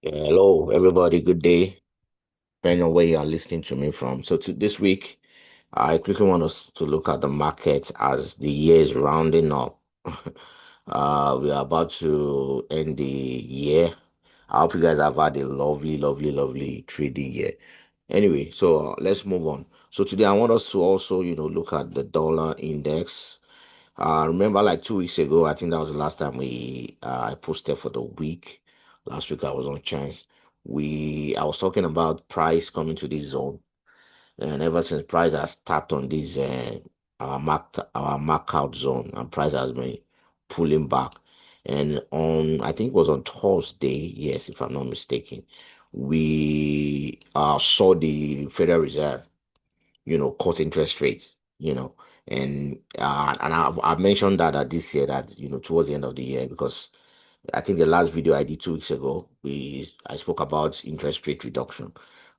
Hello, everybody. Good day. Depending on where you are listening to me from. So this week, I quickly want us to look at the market as the year is rounding up. We are about to end the year. I hope you guys have had a lovely, lovely, lovely trading year. Anyway, so let's move on. So today I want us to also, look at the dollar index. Remember, like 2 weeks ago, I think that was the last time I posted for the week. Last week I was on chance. I was talking about price coming to this zone, and ever since price has tapped on this our mark out zone, and price has been pulling back. And on I think it was on Thursday, yes, if I'm not mistaken, we saw the Federal Reserve cut interest rates, and I've mentioned that this year that towards the end of the year because I think the last video I did 2 weeks ago I spoke about interest rate reduction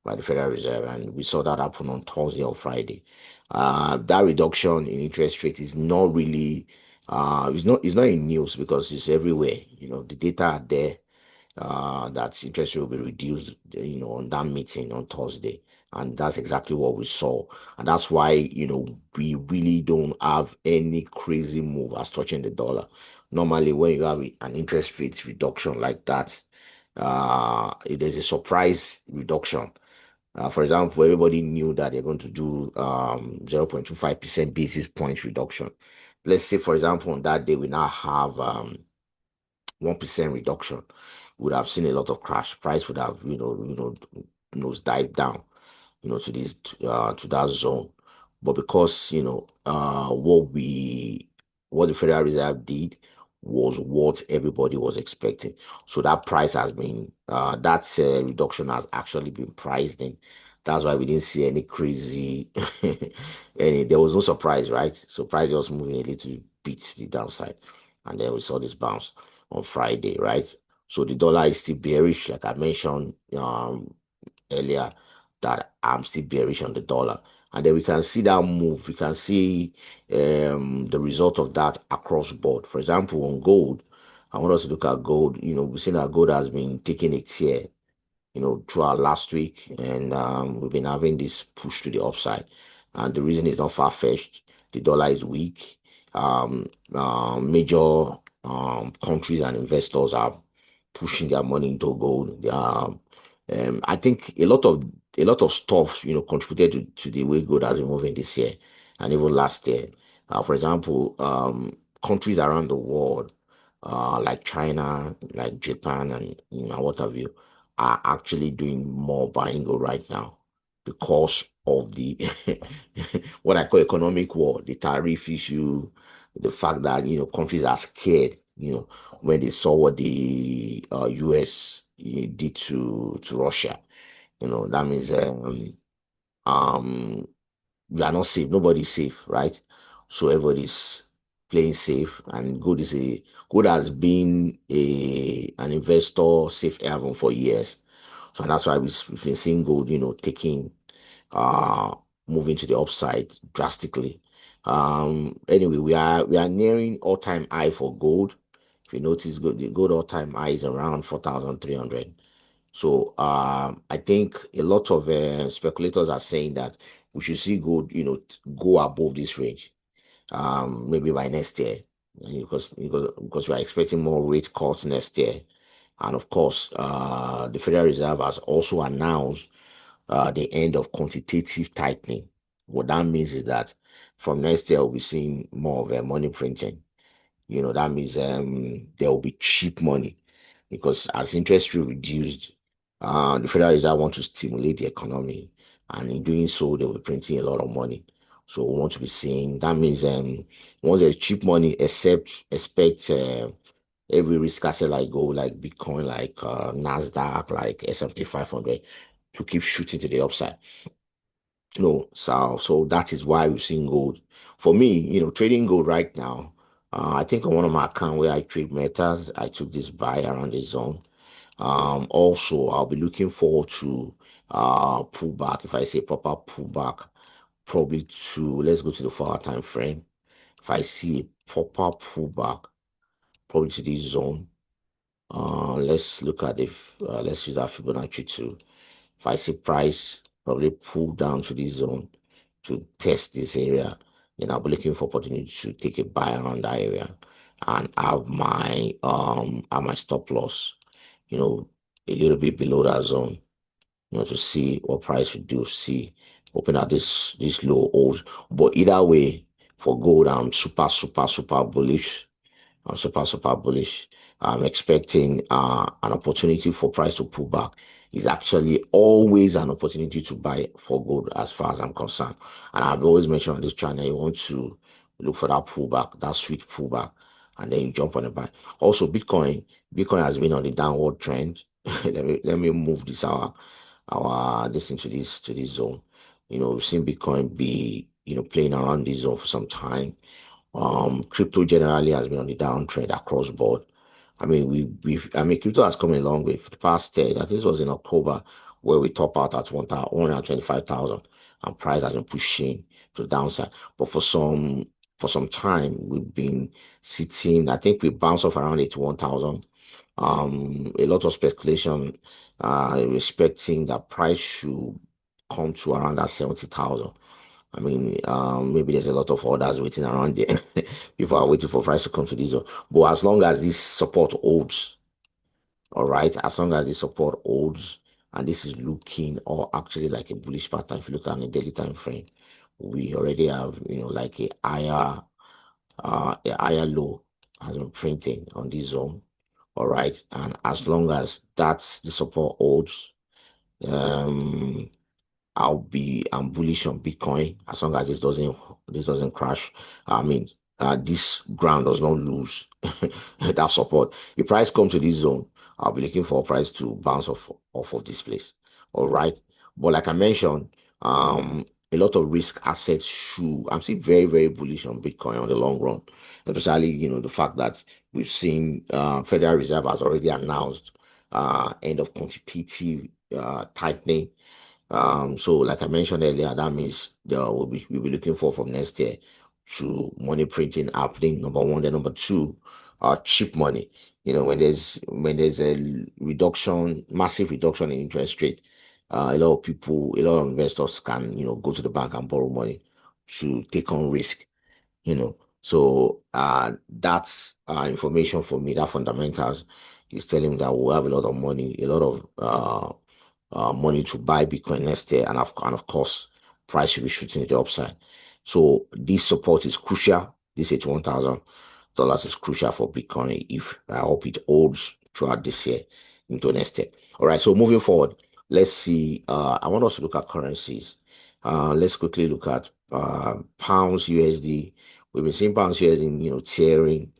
by the Federal Reserve, and we saw that happen on Thursday or Friday. That reduction in interest rate is not really it's not in news because it's everywhere. The data are there that interest rate will be reduced, on that meeting on Thursday. And that's exactly what we saw. And that's why, we really don't have any crazy move as touching the dollar. Normally, when you have an interest rate reduction like that, if there's a surprise reduction. For example, everybody knew that they're going to do 0.25% basis points reduction. Let's say, for example, on that day, we now have 1% reduction. Would have seen a lot of crash. Price would have, nose dive down, to this to that zone. But because what the Federal Reserve did was what everybody was expecting. So that price has been that reduction has actually been priced in. That's why we didn't see any crazy there was no surprise, right? So price was moving a little bit to the downside. And then we saw this bounce on Friday, right? So the dollar is still bearish, like I mentioned earlier, that I'm still bearish on the dollar. And then we can see that move. We can see the result of that across board. For example, on gold, I want us to look at gold. We've seen that gold has been taking a tear throughout last week, and we've been having this push to the upside. And the reason is not far-fetched. The dollar is weak. Major countries and investors are pushing their money into gold. I think a lot of stuff contributed to the way gold has been moving this year and even last year. For example, countries around the world, like China, like Japan, and what have you, are actually doing more buying gold right now because of the what I call economic war, the tariff issue, the fact that countries are scared, when they saw what the US did to Russia. That means um we are not safe. Nobody's safe, right? So everybody's playing safe, and gold has been an investor safe haven for years. So that's why we've been seeing gold, taking uh moving to the upside drastically. Anyway, we are nearing all-time high for gold. If you notice, the gold all-time high is around 4,300. So I think a lot of speculators are saying that we should see gold, go above this range, maybe by next year, because we are expecting more rate cuts next year, and of course, the Federal Reserve has also announced the end of quantitative tightening. What that means is that from next year we'll be seeing more of money printing. That means there will be cheap money because as interest rate reduced, the Federal Reserve want to stimulate the economy, and in doing so, they will be printing a lot of money. So we want to be seeing that means once there's cheap money, expect every risk asset like gold, like Bitcoin, like Nasdaq, like S&P 500 to keep shooting to the upside. No, so that is why we've seen gold. For me, trading gold right now, I think on one of my account where I trade metals, I took this buy around the zone. Also, I'll be looking forward to pullback. If I say proper pullback, probably to let's go to the 4 hour time frame. If I see a proper pullback, probably to this zone, Let's look at if let's use our Fibonacci tool. If I see price probably pull down to this zone to test this area, then I'll be looking for opportunity to take a buy around that area and have my stop loss, you know, a little bit below that zone, to see what price we do, see open at this low hold. But either way, for gold, I'm super bullish. I'm super bullish. I'm expecting an opportunity for price to pull back. Is actually always an opportunity to buy for gold as far as I'm concerned. And I've always mentioned on this channel, you want to look for that pullback, that sweet pullback, and then you jump on the buy. Also, Bitcoin has been on the downward trend. let me move this our this into this zone. We've seen Bitcoin be playing around this zone for some time. Crypto generally has been on the downtrend across board. Crypto has come a long way for the past 10. I think this was in October where we top out at 125,000 and price has been pushing to the downside. But for some time, we've been sitting, I think we bounced off around 81,000. A lot of speculation, expecting that price should come to around that 70,000. Maybe there's a lot of orders waiting around there. People are waiting for price to come to this zone. But as long as this support holds, all right, as long as this support holds, and this is looking or actually like a bullish pattern, if you look at the daily time frame, we already have, like a higher low has been printing on this zone. All right. And as long as that's the support holds, um, I'm bullish on Bitcoin as long as this doesn't crash. This ground does not lose that support. If price comes to this zone, I'll be looking for a price to bounce off of this place. All right. But like I mentioned, a lot of risk assets I'm still very, very bullish on Bitcoin on the long run. Especially, the fact that we've seen Federal Reserve has already announced end of quantitative tightening. So like I mentioned earlier, that means we'll be looking for from next year to money printing happening. Number one, then number two, cheap money. When there's a massive reduction in interest rate, a lot of investors can go to the bank and borrow money to take on risk. That's information for me. That fundamentals is telling me that we'll have a lot of money, a lot of money to buy Bitcoin next year, and of course, price should be shooting to the upside. So this support is crucial. This $81,000 is crucial for Bitcoin. If I hope it holds throughout this year into next year. All right. So moving forward, let's see. I want us to look at currencies. Let's quickly look at pounds USD. We've been seeing pounds USD, tearing.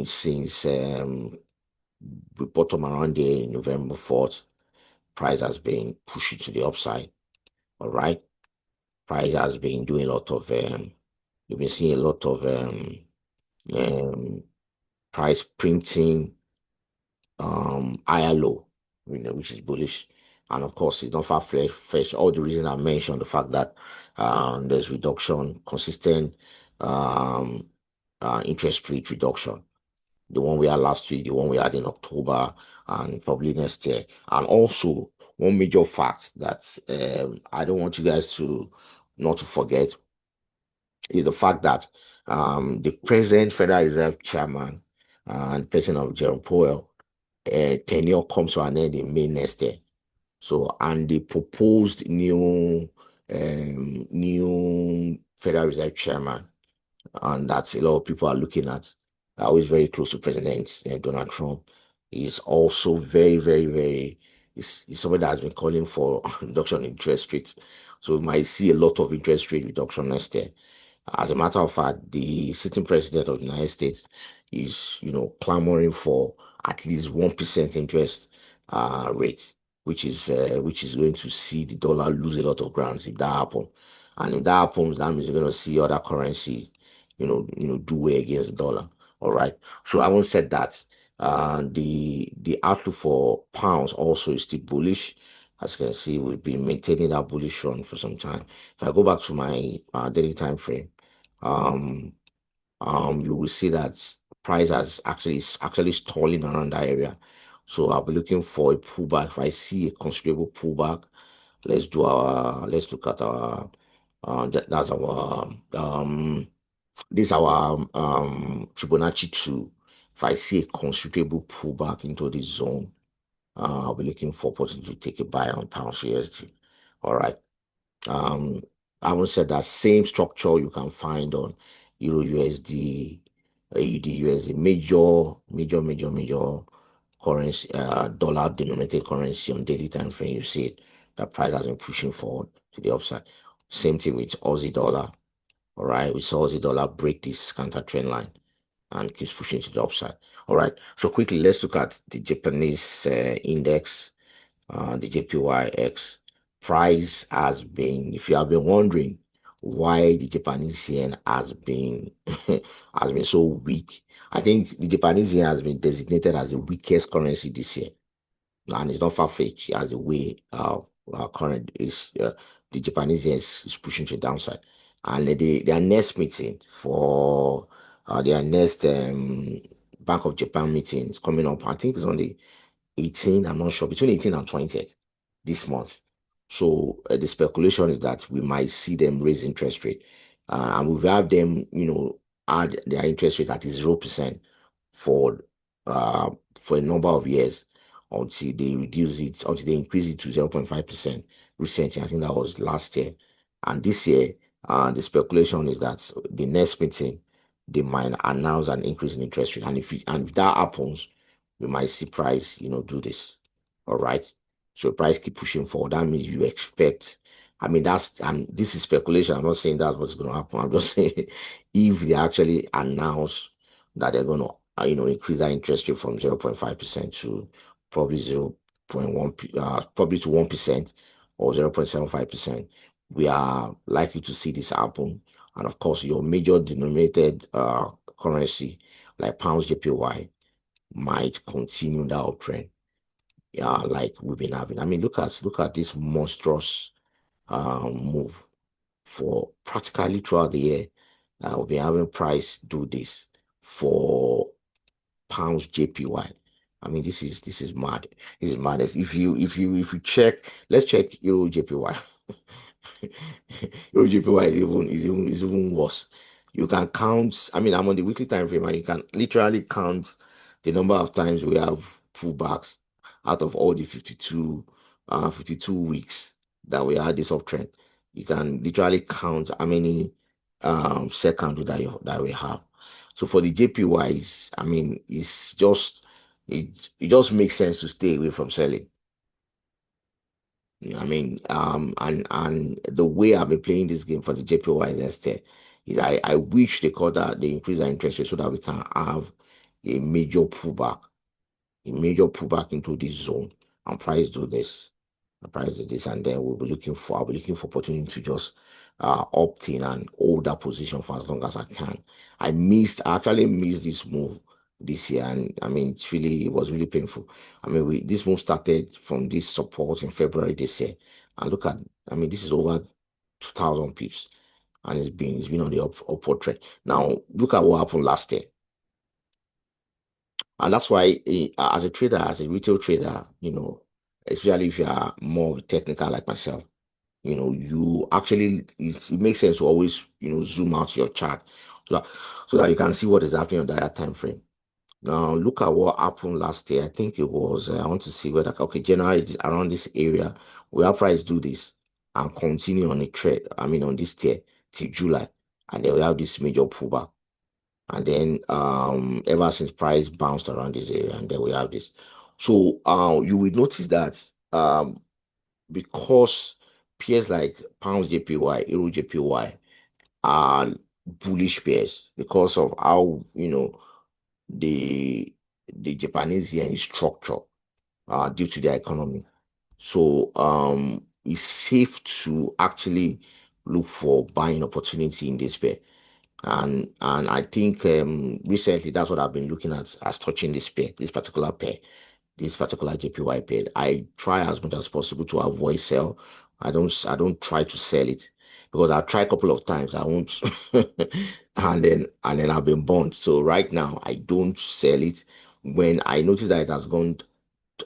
Since we bottom around there in November 4th, price has been pushing to the upside. All right. Price has been doing a lot of, you've been seeing a lot of um, price printing, higher low, which is bullish. And of course, it's not far-fetched. All the reasons I mentioned, the fact that there's reduction, consistent um, interest rate reduction. The one we had last week, the one we had in October, and probably next year. And also, one major fact that I don't want you guys to not to forget is the fact that the present Federal Reserve Chairman and President of Jerome Powell tenure comes to an end in May next year. So, and the proposed new Federal Reserve Chairman, and that a lot of people are looking at, always very close to President Donald Trump. Is also very, very, very, is somebody that has been calling for reduction in interest rates. So we might see a lot of interest rate reduction next year. As a matter of fact, the sitting president of the United States is, clamoring for at least 1% interest rate, which is going to see the dollar lose a lot of grounds if that happens. And if that happens, that means you're going to see other currencies, do way against the dollar. All right. So I won't said that. The outlook for pounds also is still bullish. As you can see, we've been maintaining that bullish run for some time. If I go back to my daily time frame, you will see that price has actually stalling around that area. So I'll be looking for a pullback. If I see a considerable pullback, let's look at our that's our this is our Fibonacci 2. If I see a considerable pullback into this zone, I'll be looking for opportunity to take a buy on pound USD. All right. Um, I would say that same structure you can find on Euro USD, AUD USD, major currency, dollar denominated currency on daily time frame. You see it, the price has been pushing forward to the upside. Same thing with Aussie dollar. All right, we saw Aussie dollar break this counter trend line and keeps pushing to the upside. All right, so quickly let's look at the Japanese index, the JPYX price has been. If you have been wondering why the Japanese yen has been has been so weak, I think the Japanese yen has been designated as the weakest currency this year, and it's not far-fetched as the way current is. The Japanese yen is pushing to the downside, and their next meeting for their next Bank of Japan meeting is coming up. I think it's on the 18, I'm not sure, between 18 and 20th this month. So the speculation is that we might see them raise interest rate. And we have them, add their interest rate at 0% for for a number of years until they reduce it, until they increase it to 0.5% recently. I think that was last year. And this year, the speculation is that the next meeting, they might announce an increase in interest rate. And if that happens, we might see price, do this. All right. So price keep pushing forward. That means you expect. I mean, this is speculation. I'm not saying that's what's going to happen. I'm just saying if they actually announce that they're going to, increase that interest rate from 0.5% to probably 0.1, probably to 1% or 0.75%, we are likely to see this happen. And of course, your major denominated currency like pounds JPY might continue that uptrend. Yeah, like we've been having. I mean, look at this monstrous move for practically throughout the year. We've been having price do this for pounds JPY. I mean, this is mad. This is madness. If you check, let's check Euro JPY. Euro JPY is even worse. You can count. I mean, I'm on the weekly time frame, and you can literally count the number of times we have pullbacks out of all the 52 weeks that we had this uptrend. You can literally count how many seconds that we have. So for the JPYs, I mean, it just makes sense to stay away from selling. I mean, and the way I've been playing this game for the JPYs instead is I wish they increase our interest rate so that we can have a major pullback, into this zone, and price do this, and then I'll be looking for opportunity to just opt in and hold that position for as long as I can. I actually missed this move this year, and I mean, it was really painful. I mean, this move started from this support in February this year, and look at, I mean, this is over 2,000 pips, and it's been on the upward trend. Now, look at what happened last year. And that's why, as a trader, as a retail trader, especially if you are more technical like myself, you actually, it makes sense to always, zoom out your chart so that you can see what is happening on that time frame. Now, look at what happened last year. I think it was, I want to see whether, okay, January, around this area, we have price do this and continue on a trade, I mean, on this tier till July. And then we have this major pullback. And then ever since price bounced around this area, and then we have this. So you will notice that because pairs like pounds JPY, euro JPY are bullish pairs because of how the Japanese yen is structured due to their economy. So it's safe to actually look for buying opportunity in this pair. And I think recently that's what I've been looking at as touching this particular pair, this particular JPY pair. I try as much as possible to avoid sell. I don't try to sell it. because I tried a couple of times. I won't, and then I've been burnt. So right now I don't sell it. When I notice that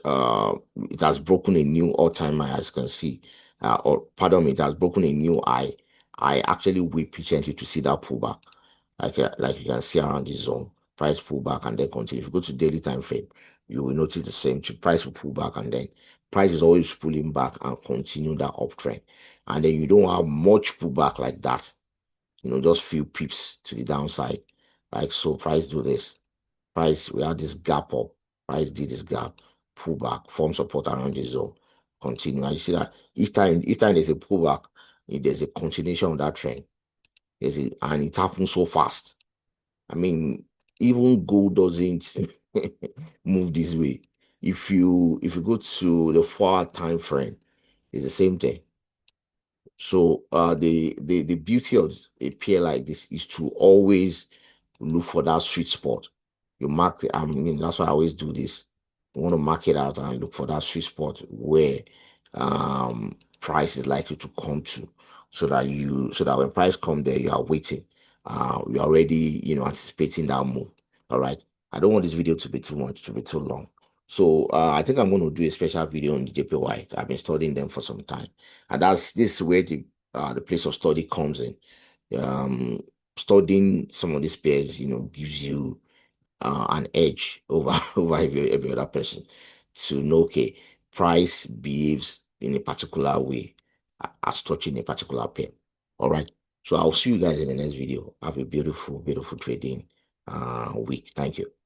uh, it has broken a new all-time high, as you can see, or pardon me, it has broken a new high. I actually wait patiently to see that pullback, like you can see around this zone. Price pullback and then continue. If you go to daily time frame, you will notice the same. Price will pull back and then price is always pulling back and continue that uptrend. And then you don't have much pullback like that. Just few pips to the downside. Like so, price do this. Price, we had this gap up. Price did this gap, pull back, form support around the zone, continue. And you see that each time there's a pullback, there's a continuation of that trend. And it happens so fast. I mean, even gold doesn't move this way. If you go to the 4-hour time frame, it's the same thing. So the beauty of a pair like this is to always look for that sweet spot. You mark I mean, that's why I always do this. You want to mark it out and look for that sweet spot where price is likely to come to, so that when price come there, you are waiting. You're already, anticipating that move. All right. I don't want this video to be too much, to be too long. So I think I'm going to do a special video on the JPY. I've been studying them for some time. And this is where the place of study comes in. Um, Studying some of these pairs, gives you an edge over over every other person to know, okay, price behaves in a particular way as touching a particular pair. All right. So I'll see you guys in the next video. Have a beautiful, beautiful trading week. Thank you.